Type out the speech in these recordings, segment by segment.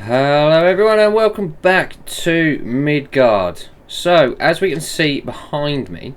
Hello everyone and welcome back to Midgard. So, as we can see behind me,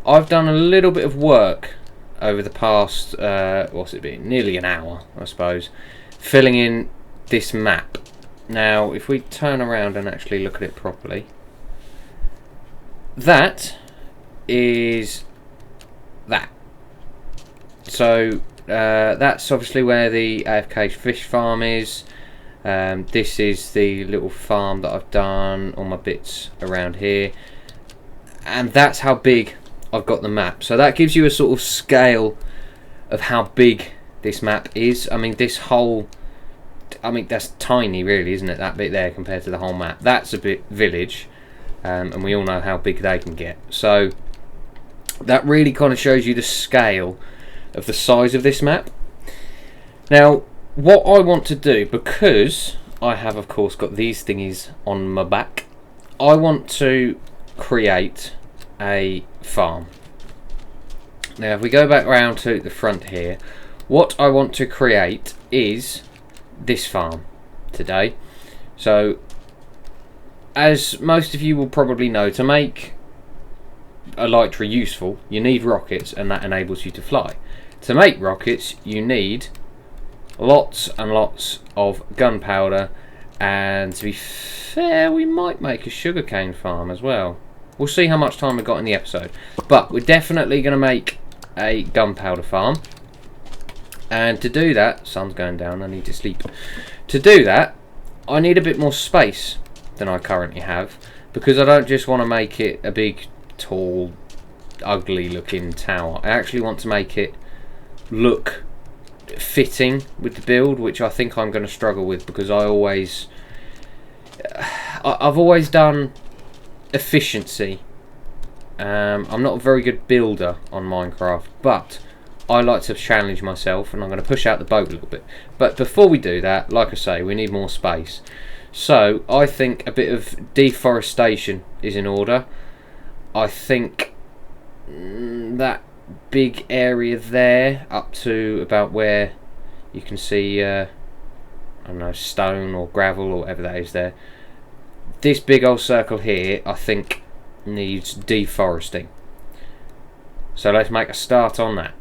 I've done a little bit of work over the past, what's it been, nearly an hour I suppose, filling in this map. Now, if we turn around and actually look at it properly, that is that. So, that's obviously where the AFK fish farm is. This is the little farm that I've done, all my bits around here, and that's how big I've got the map. So that gives you a sort of scale of how big this map is. I mean, this whole, that's tiny really, isn't it, that bit there compared to the whole map. That's a bit village, and we all know how big they can get. So that really kind of shows you the scale of the size of this map. Now, what I want to do, because I have of course got these thingies on my back, I want to create a farm. Now if we go back round to the front here, what I want to create is this farm today. So as most of you will probably know, to make elytra useful you need rockets, and that enables you to fly. To make rockets you need lots and lots of gunpowder, and to be fair, we might make a sugarcane farm as well. We'll see how much time we've got in the episode, but we're definitely going to make a gunpowder farm. And to do that, sun's going down, I need to sleep. To do that, I need a bit more space than I currently have, because I don't just want to make it a big, tall, ugly looking tower. I actually want to make it look fitting with the build, which I think I'm going to struggle with, because I've always done efficiency. I'm not a very good builder on Minecraft, but I like to challenge myself, and I'm going to push out the boat a little bit. But before we do that, like I say, we need more space. So I think a bit of deforestation is in order. I think that big area there up to about where you can see I don't know, stone or gravel or whatever that is there, this big old circle here I think needs deforesting. So let's make a start on that.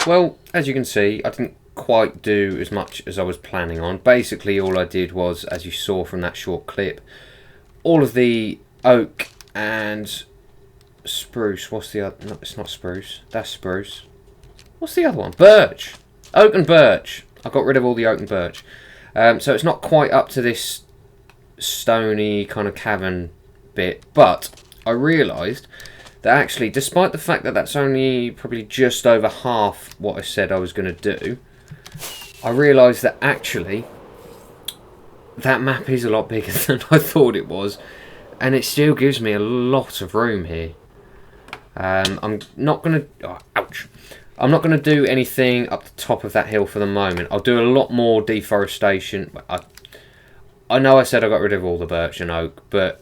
Well, as you can see, I didn't quite do as much as I was planning on. Basically, all I did was, as you saw from that short clip, all of the oak and spruce. What's the other? No, it's not spruce. That's spruce. What's the other one? Birch. Oak and birch. I got rid of all the oak and birch. So it's not quite up to this stony kind of cavern bit, but I realised that actually, despite the fact that that's only probably just over half what I said I was going to do, I realised that actually that map is a lot bigger than I thought it was, and it still gives me a lot of room here. I'm not going to... ouch. I'm not going to do anything up the top of that hill for the moment. I'll do a lot more deforestation. I know I said I got rid of all the birch and oak, but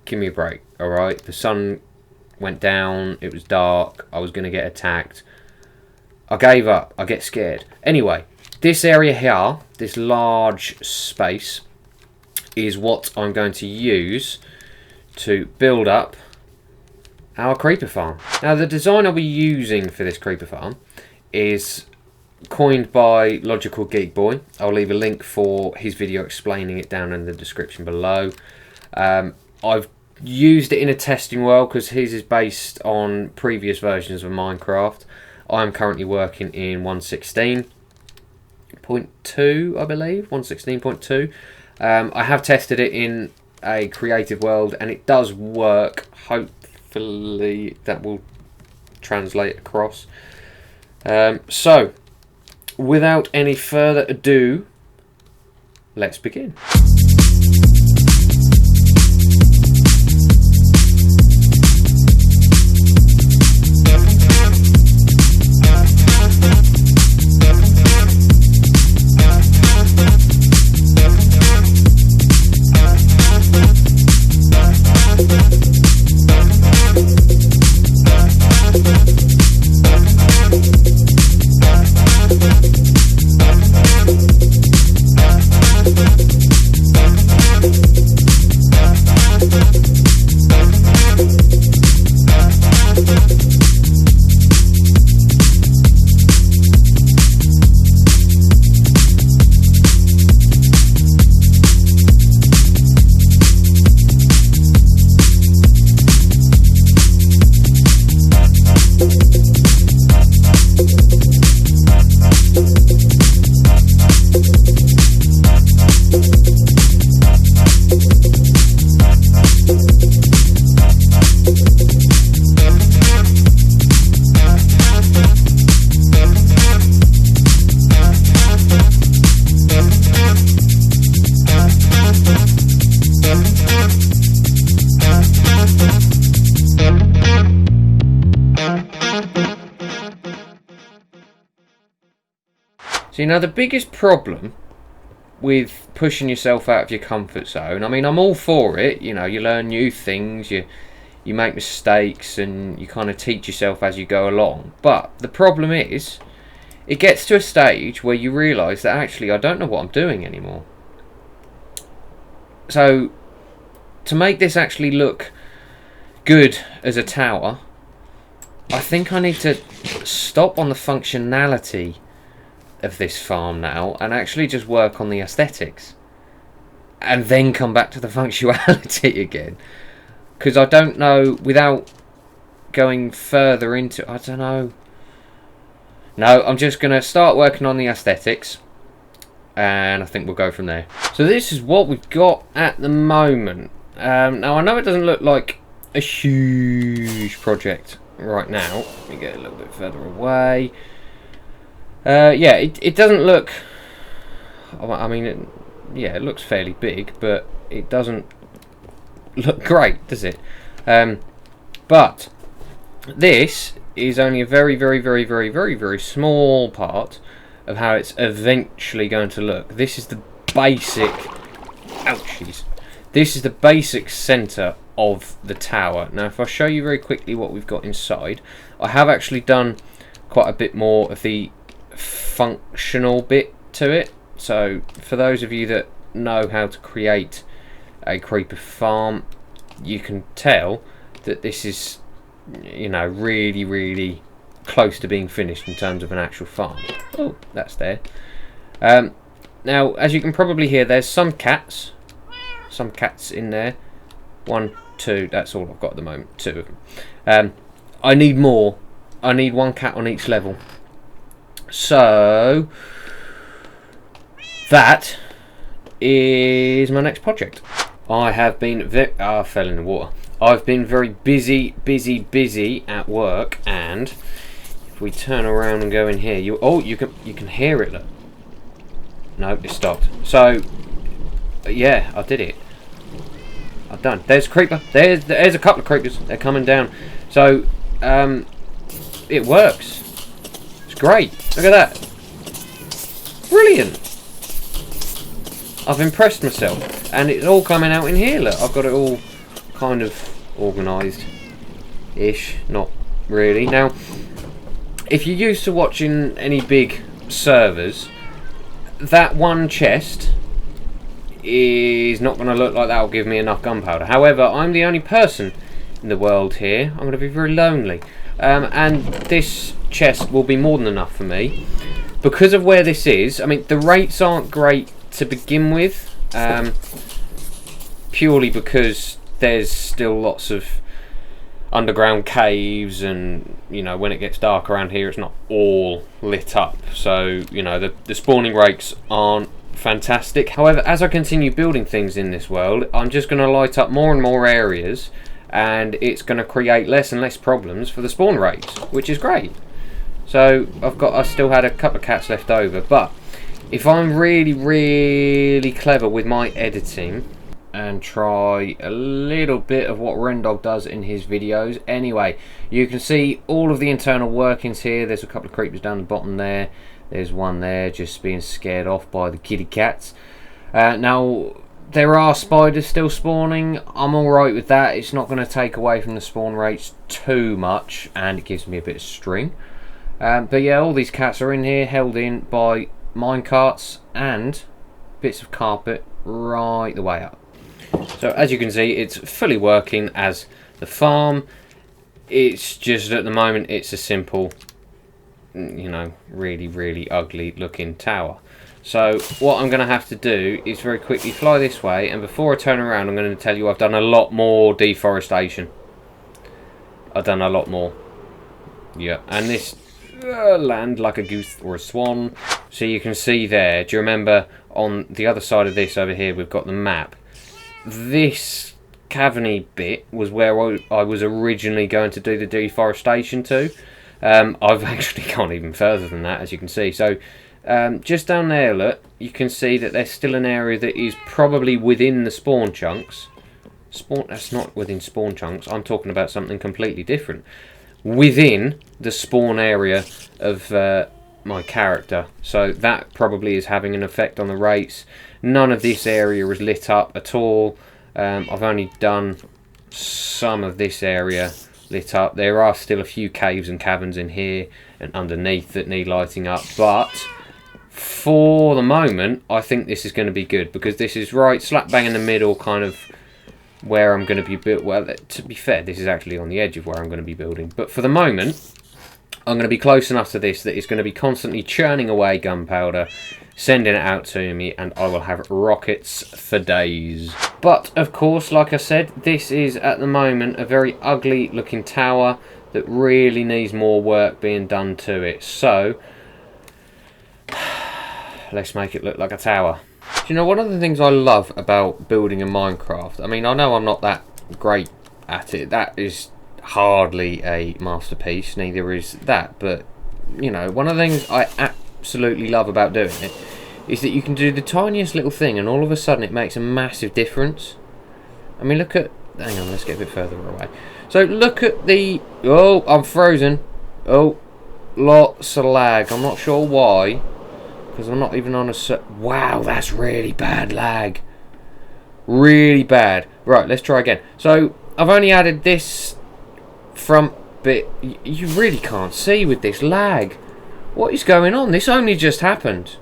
give me a break, alright? The sun went down, it was dark, I was going to get attacked. I gave up, I get scared. Anyway, this area here, this large space, is what I'm going to use to build up our creeper farm. Now, the design I'll be using for this creeper farm is coined by Logical Geek Boy. I'll leave a link for his video explaining it down in the description below. I've used it in a testing world because his is based on previous versions of Minecraft. I'm currently working in 1.16.2, I believe, 1.16.2. I have tested it in a creative world and it does work. Hopefully that will translate across. So, without any further ado, let's begin. So, you know, the biggest problem with pushing yourself out of your comfort zone, I mean, I'm all for it, you know, you learn new things, you make mistakes, and you kind of teach yourself as you go along. But the problem is, it gets to a stage where you realise that actually I don't know what I'm doing anymore. So, to make this actually look good as a tower, I think I need to stop on the functionality of this farm now and actually just work on the aesthetics and then come back to the functionality again, because I don't know, without going further into, I don't know. No, I'm just going to start working on the aesthetics and I think we'll go from there. So this is what we've got at the moment. Now I know it doesn't look like a huge project right now. Let me get a little bit further away. Yeah, it doesn't look, I mean, it looks fairly big, but it doesn't look great, does it? But this is only a very, very, very, very, very, very small part of how it's eventually going to look. This is the basic, ouchies. This is the basic centre of the tower. Now, if I show you very quickly what we've got inside, I have actually done quite a bit more of the functional bit to it. So for those of you that know how to create a creeper farm, you can tell that this is, you know, really, really close to being finished in terms of an actual farm. Oh, that's there. Now, as you can probably hear, there's some cats in there. 1, 2, that's all I've got at the moment, 2 of them. I need more. I need 1 cat on each level. So that is my next project. I have been I fell in the water. I've been very busy at work, and if we turn around and go in here, you can hear it. Look. No, it stopped. So yeah, I did it. I've done. There's a creeper. There's a couple of creepers. They're coming down. So it works. It's great. Look at that. Brilliant. I've impressed myself, and it's all coming out in here. Look, I've got it all kind of organised ish, not really. Now, if you're used to watching any big servers, that one chest is not going to look like that will give me enough gunpowder. However, I'm the only person in the world here. I'm going to be very lonely, and this chest will be more than enough for me because of where this is. I mean, the rates aren't great to begin with, purely because there's still lots of underground caves, and you know, when it gets dark around here, it's not all lit up, so you know, the spawning rates aren't fantastic. However, as I continue building things in this world, I'm just going to light up more and more areas, and it's going to create less and less problems for the spawn rates, which is great. So I still had a couple of cats left over, but if I'm really clever with my editing and try a little bit of what Rendog does in his videos. Anyway, you can see all of the internal workings here. There's a couple of creepers down the bottom there. There's one there just being scared off by the kitty cats. Now, there are spiders still spawning. I'm alright with that. It's not going to take away from the spawn rates too much, and it gives me a bit of string. But yeah, all these cats are in here, held in by minecarts and bits of carpet right the way up. So as you can see, it's fully working as the farm. It's just at the moment it's a simple, you know, really ugly looking tower. So what I'm going to have to do is very quickly fly this way, and before I turn around I'm going to tell you I've done a lot more deforestation. I've done a lot more. Yeah, and this land like a goose or a swan. So you can see there, do you remember on the other side of this over here we've got the map. This caverny bit was where I was originally going to do the deforestation to. I've actually gone even further than that, as you can see. So just down there, look, you can see that there's still an area that is probably within the spawn chunks. That's not within spawn chunks. I'm talking about something completely different. Within the spawn area of my character. So that probably is having an effect on the rates. None of this area is lit up at all. I've only done some of this area lit up. There are still a few caves and caverns in here and underneath that need lighting up, but for the moment I think this is going to be good, because this is right slap bang in the middle, kind of where I'm going to be built. Well, to be fair, this is actually on the edge of where I'm going to be building, but for the moment I'm going to be close enough to this that it's going to be constantly churning away gunpowder, sending it out to me, and I will have rockets for days. But of course, like I said, this is at the moment a very ugly looking tower that really needs more work being done to it. So let's make it look like a tower. Do you know, one of the things I love about building in Minecraft, I mean, I know I'm not that great at it, that is hardly a masterpiece, neither is that, but you know, one of the things I absolutely love about doing it is that you can do the tiniest little thing and all of a sudden it makes a massive difference. I mean, look at, hang on, let's get a bit further away. So look at the, oh, I'm frozen. Oh, lots of lag. I'm not sure why, because I'm not even on a, wow, that's really bad lag. Really bad. Right, let's try again. So I've only added this front bit. You really can't see with this lag. What is going on? This only just happened.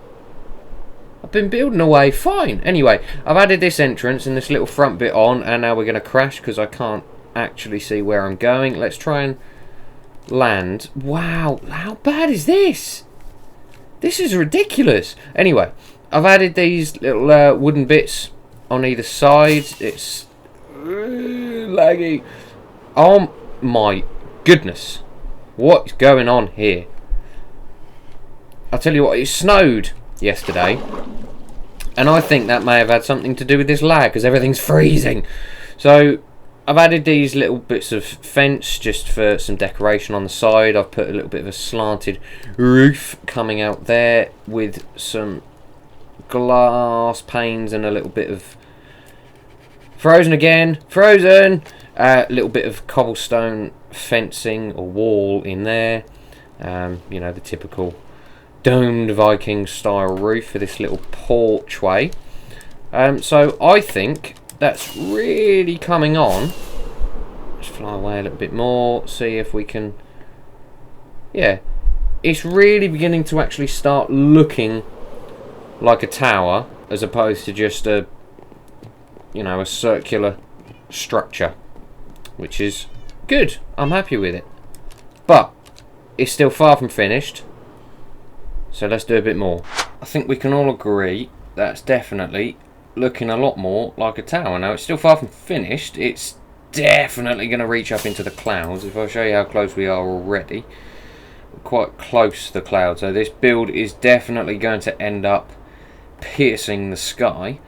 I've been building away fine. Anyway, I've added this entrance and this little front bit on, and now we're going to crash because I can't actually see where I'm going. Let's try and land. Wow, how bad is this? This is ridiculous. Anyway, I've added these little wooden bits on either side. It's laggy. Oh my goodness. What is going on here? I'll tell you what, it snowed yesterday, and I think that may have had something to do with this lag, because everything's freezing. So I've added these little bits of fence just for some decoration on the side. I've put a little bit of a slanted roof coming out there with some glass panes and a little bit of frozen again, frozen, little bit of cobblestone fencing or wall in there. You know, the typical domed Viking style roof for this little porchway. So I think that's really coming on. Let's fly away a little bit more, see if we can, yeah, it's really beginning to actually start looking like a tower as opposed to just a, you know, a circular structure, which is good. I'm happy with it, but it's still far from finished. So let's do a bit more. I think we can all agree that's definitely looking a lot more like a tower. Now, it's still far from finished. It's definitely going to reach up into the clouds. If I show you how close we are already, we're quite close to the clouds. So this build is definitely going to end up piercing the sky.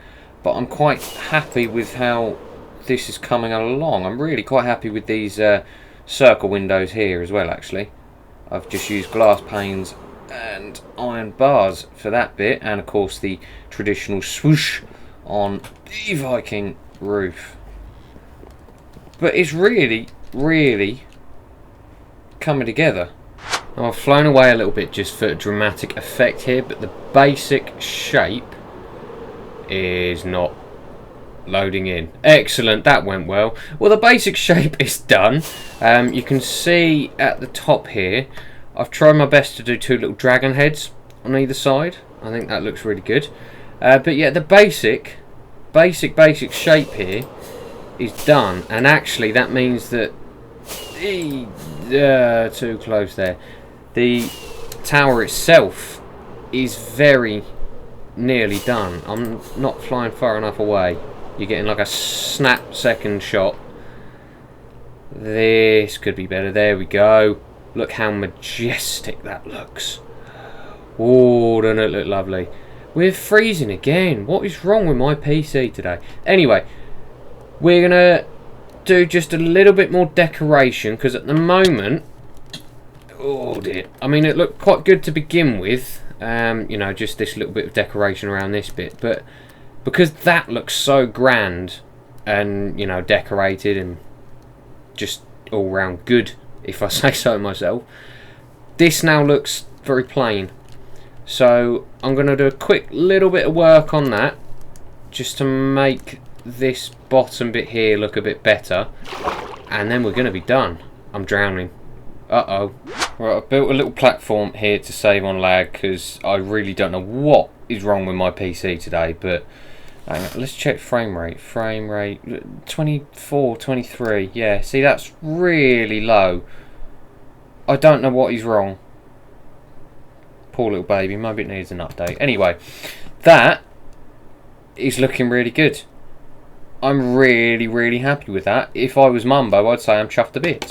But I'm quite happy with how this is coming along. I'm really quite happy with these circle windows here as well, actually. I've just used glass panes and iron bars for that bit, and of course the traditional swoosh on the Viking roof. But it's really, really coming together. Now, I've flown away a little bit just for dramatic effect here, but the basic shape is not loading in. Excellent, that went well. Well, the basic shape is done. You can see at the top here, I've tried my best to do two little dragon heads on either side. I think that looks really good. But yeah, the basic shape here is done, and actually that means that too close there. The tower itself is very nearly done. I'm not flying far enough away. You're getting like a snap second shot. This could be better. There we go. Look how majestic that looks. Oh, doesn't it look lovely? We're freezing again. What is wrong with my PC today? Anyway, we're going to do just a little bit more decoration, because at the moment, oh dear, I mean, it looked quite good to begin with. You know, just this little bit of decoration around this bit, but because that looks so grand and, you know, decorated and just all round good, if I say so myself, this now looks very plain. So I'm going to do a quick little bit of work on that just to make this bottom bit here look a bit better, and then we're going to be done. I'm drowning. Uh-oh. Right, I've built a little platform here to save on lag, because I really don't know what is wrong with my PC today, but let's check frame rate. Frame rate 24, 23. Yeah, see, that's really low. I don't know what is wrong. Poor little baby, maybe it needs an update. Anyway, that is looking really good. I'm really, really happy with that. If I was Mumbo, I'd say I'm chuffed a bit.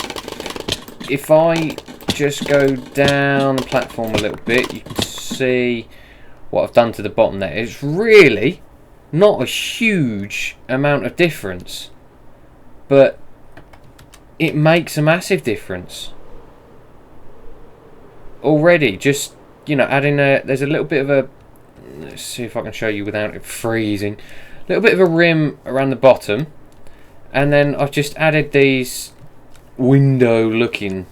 If I just go down the platform a little bit, you can see what I've done to the bottom there. It's really not a huge amount of difference, but it makes a massive difference. Already, just, you know, adding there's a little bit of a, let's see if I can show you without it freezing, a little bit of a rim around the bottom, and then I've just added these window looking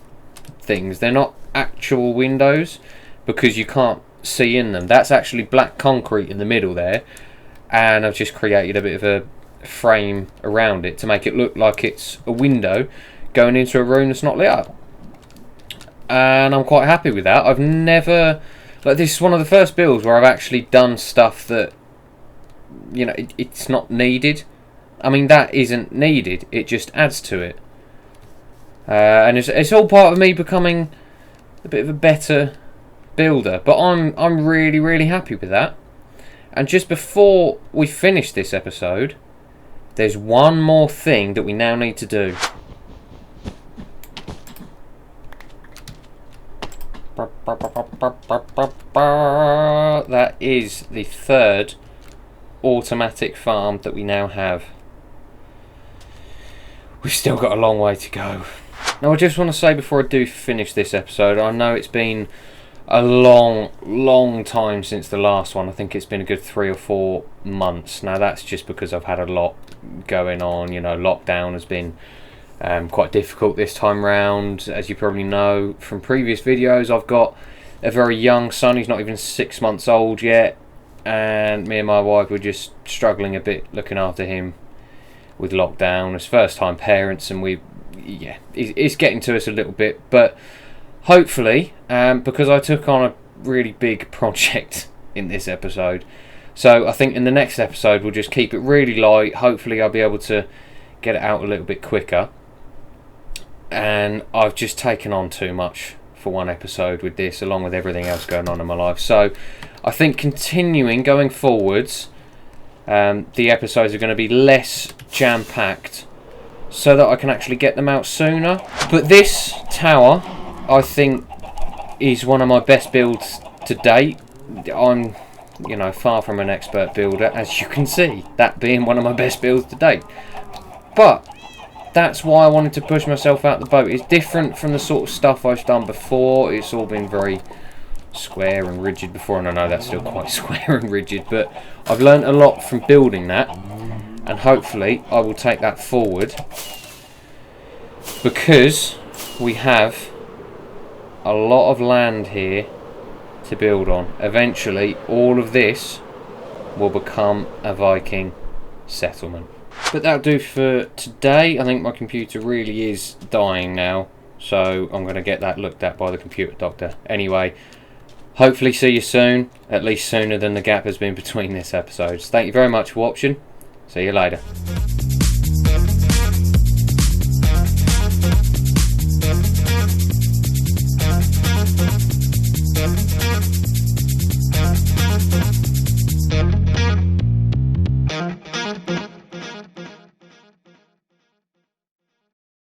things. They're not actual windows because you can't see in them. That's actually black concrete in the middle there, and I've just created a bit of a frame around it to make it look like it's a window going into a room that's not lit up. And I'm quite happy with that. I've never, like, this is one of the first builds where I've actually done stuff that, you know, it's not needed. I mean, that isn't needed, it just adds to it. And it's all part of me becoming a bit of a better builder, but I'm really, really happy with that. And just before we finish this episode, there's one more thing that we now need to do. That is the third automatic farm that we now have. We've still got a long way to go. Now, I just want to say before I do finish this episode, I know it's been a long time since the last one. I think it's been a good 3 or 4 months. Now, that's just because I've had a lot going on. You know, lockdown has been quite difficult this time round. As you probably know from previous videos, I've got a very young son. He's not even 6 months old yet, and me and my wife were just struggling a bit looking after him with lockdown as first time parents, and it's getting to us a little bit, but hopefully, because I took on a really big project in this episode, so I think in the next episode we'll just keep it really light. Hopefully I'll be able to get it out a little bit quicker, and I've just taken on too much for one episode with this, along with everything else going on in my life. So I think continuing going forwards, the episodes are going to be less jam-packed so that I can actually get them out sooner. But this tower, I think, is one of my best builds to date. I'm, you know, far from an expert builder, as you can see, that being one of my best builds to date. But that's why I wanted to push myself out the boat. It's different from the sort of stuff I've done before. It's all been very square and rigid before, and I know that's still quite square and rigid, but I've learned a lot from building that, and hopefully I will take that forward, because we have a lot of land here to build on. Eventually all of this will become a Viking settlement. But that'll do for today. I think my computer really is dying now, so I'm going to get that looked at by the computer doctor. Anyway, hopefully see you soon, at least sooner than the gap has been between this episodes. Thank you very much for watching. See you later.